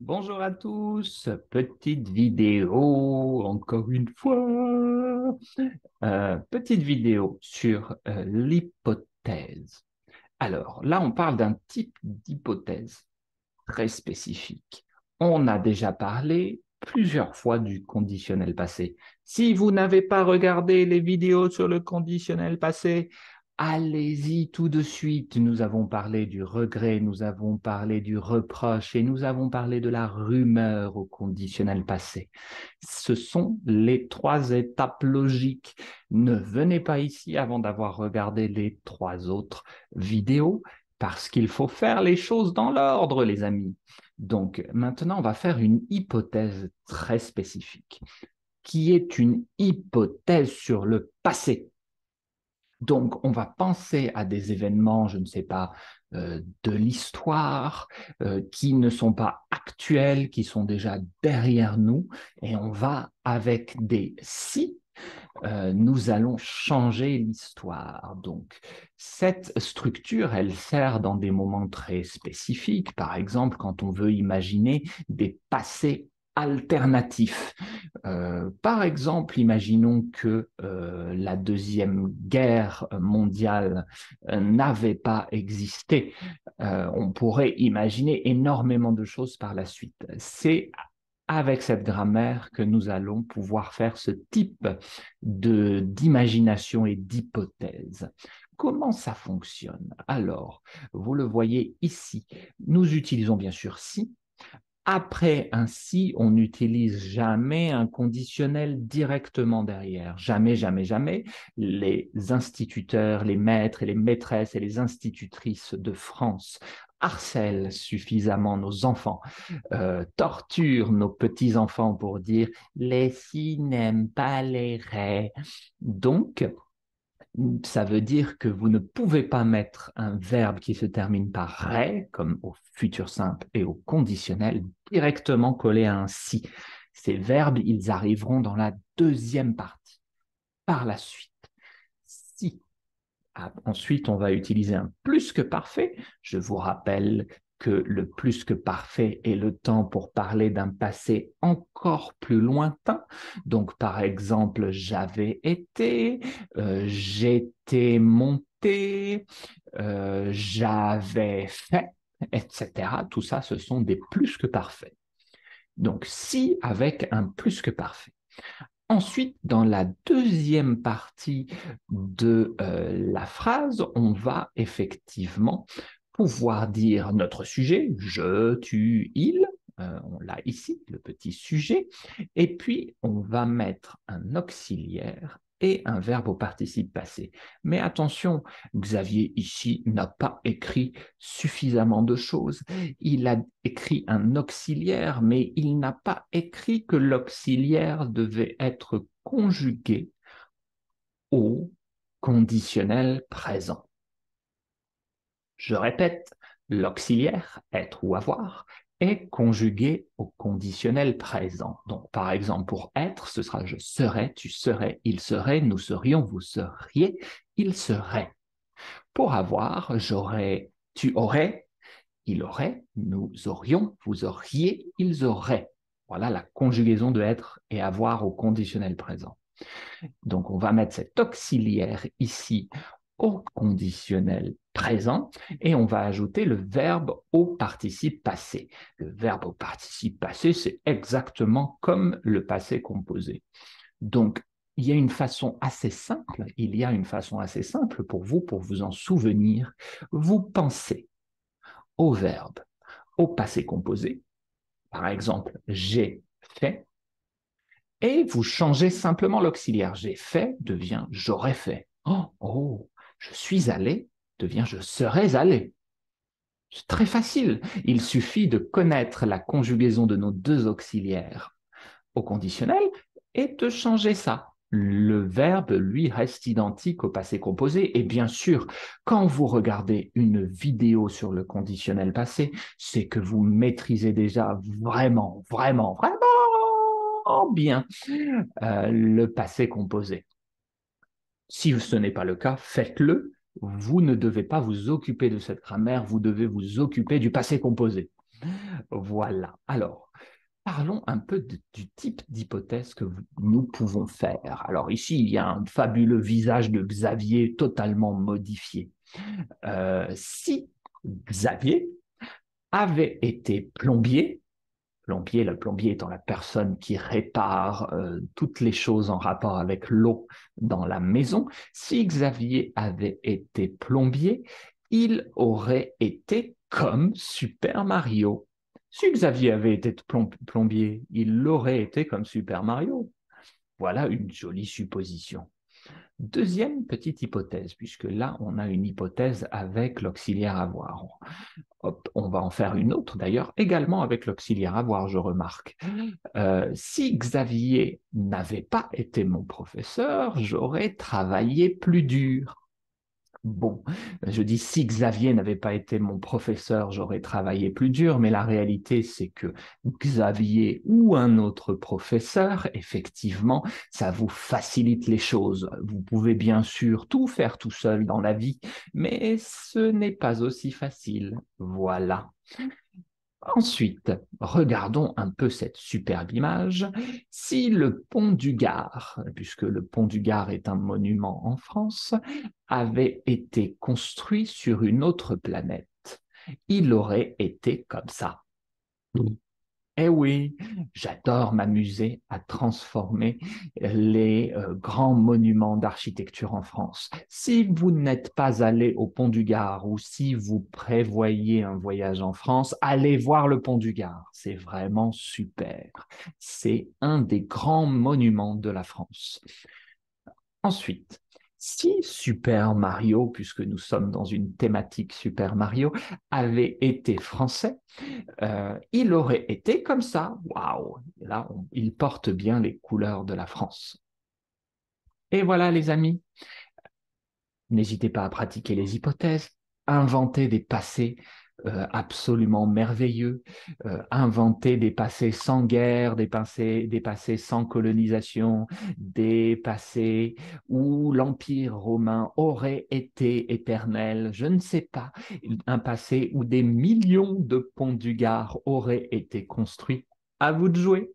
Bonjour à tous, petite vidéo, encore une fois, petite vidéo sur l'hypothèse. Alors là, on parle d'un type d'hypothèse très spécifique. On a déjà parlé plusieurs fois du conditionnel passé. Si vous n'avez pas regardé les vidéos sur le conditionnel passé, allez-y tout de suite. Nous avons parlé du regret, nous avons parlé du reproche et nous avons parlé de la rumeur au conditionnel passé. Ce sont les trois étapes logiques. Ne venez pas ici avant d'avoir regardé les trois autres vidéos parce qu'il faut faire les choses dans l'ordre, les amis. Donc maintenant, on va faire une hypothèse très spécifique, qui est une hypothèse sur le passé. Donc, on va penser à des événements, je ne sais pas, de l'histoire, qui ne sont pas actuels, qui sont déjà derrière nous, et on va, avec des si, nous allons changer l'histoire. Donc, cette structure, elle sert dans des moments très spécifiques, par exemple quand on veut imaginer des passés alternatifs. Par exemple, imaginons que la Deuxième Guerre mondiale n'avait pas existé. On pourrait imaginer énormément de choses par la suite. C'est avec cette grammaire que nous allons pouvoir faire ce type d'imagination et d'hypothèse. Comment ça fonctionne? Alors, vous le voyez ici, nous utilisons bien sûr si. Après un si, on n'utilise jamais un conditionnel directement derrière. Jamais, jamais, jamais. Les instituteurs, les maîtres et les maîtresses et les institutrices de France harcèlent suffisamment nos enfants, torturent nos petits-enfants pour dire les si n'aiment pas les raies. Donc, ça veut dire que vous ne pouvez pas mettre un verbe qui se termine par ré, comme au futur simple et au conditionnel, directement collé à un si. Ces verbes, ils arriveront dans la deuxième partie. Par la suite, si ensuite, on va utiliser un plus que parfait. Je vous rappelle que le plus que parfait est le temps pour parler d'un passé encore plus lointain. Donc, par exemple, j'avais été, j'étais monté, j'avais fait, etc. Tout ça, ce sont des plus que parfaits. Donc, si avec un plus que parfait. Ensuite, dans la deuxième partie de la phrase, on va effectivement pouvoir dire notre sujet, je, tu, il, on l'a ici, le petit sujet, et puis on va mettre un auxiliaire et un verbe au participe passé. Mais attention, Xavier ici n'a pas écrit suffisamment de choses. Il a écrit un auxiliaire, mais il n'a pas écrit que l'auxiliaire devait être conjugué au conditionnel présent. Je répète, l'auxiliaire, être ou avoir, est conjugué au conditionnel présent. Donc, par exemple, pour être, ce sera je serais, tu serais, il serait, nous serions, vous seriez, il serait. Pour avoir, j'aurais, tu aurais, il aurait, nous aurions, vous auriez, ils auraient. Voilà la conjugaison de être et avoir au conditionnel présent. Donc, on va mettre cet auxiliaire ici au conditionnel présent et on va ajouter le verbe au participe passé. Le verbe au participe passé, c'est exactement comme le passé composé. Donc, il y a une façon assez simple, il y a une façon assez simple pour vous en souvenir. Vous pensez au verbe au passé composé, par exemple, j'ai fait, et vous changez simplement l'auxiliaire. J'ai fait devient j'aurais fait. Oh, oh, je suis allé devient je serais allé. C'est très facile. Il suffit de connaître la conjugaison de nos deux auxiliaires au conditionnel et de changer ça. Le verbe, lui, reste identique au passé composé. Et bien sûr, quand vous regardez une vidéo sur le conditionnel passé, c'est que vous maîtrisez déjà vraiment, vraiment, vraiment bien le passé composé. Si ce n'est pas le cas, faites-le. Vous ne devez pas vous occuper de cette grammaire, vous devez vous occuper du passé composé. Voilà. Alors, parlons un peu du type d'hypothèse que nous pouvons faire. Alors ici, il y a un fabuleux visage de Xavier totalement modifié. Si Xavier avait été plombier, le plombier étant la personne qui répare toutes les choses en rapport avec l'eau dans la maison, si Xavier avait été plombier, il aurait été comme Super Mario. Si Xavier avait été plombier, il aurait été comme Super Mario. Voilà une jolie supposition. Deuxième petite hypothèse, puisque là, on a une hypothèse avec l'auxiliaire avoir. Hop, on va en faire une autre d'ailleurs, également avec l'auxiliaire avoir, je remarque. Si Xavier n'avait pas été mon professeur, j'aurais travaillé plus dur. Bon, je dis si Xavier n'avait pas été mon professeur, j'aurais travaillé plus dur, mais la réalité, c'est que Xavier ou un autre professeur, effectivement, ça vous facilite les choses. Vous pouvez bien sûr tout faire tout seul dans la vie, mais ce n'est pas aussi facile. Voilà. Ensuite, regardons un peu cette superbe image. Si le pont du Gard, puisque le pont du Gard est un monument en France, avait été construit sur une autre planète, il aurait été comme ça. Eh oui, j'adore m'amuser à transformer les grands monuments d'architecture en France. Si vous n'êtes pas allé au Pont du Gard ou si vous prévoyez un voyage en France, allez voir le Pont du Gard. C'est vraiment super. C'est un des grands monuments de la France. Ensuite, si Super Mario, puisque nous sommes dans une thématique Super Mario, avait été français, il aurait été comme ça. Waouh! Là, il porte bien les couleurs de la France. Et voilà, les amis, n'hésitez pas à pratiquer les hypothèses, inventer des passés absolument merveilleux, inventer des passés sans guerre, des passés sans colonisation, des passés où l'Empire romain aurait été éternel, je ne sais pas, un passé où des millions de ponts du Gard auraient été construits. À vous de jouer.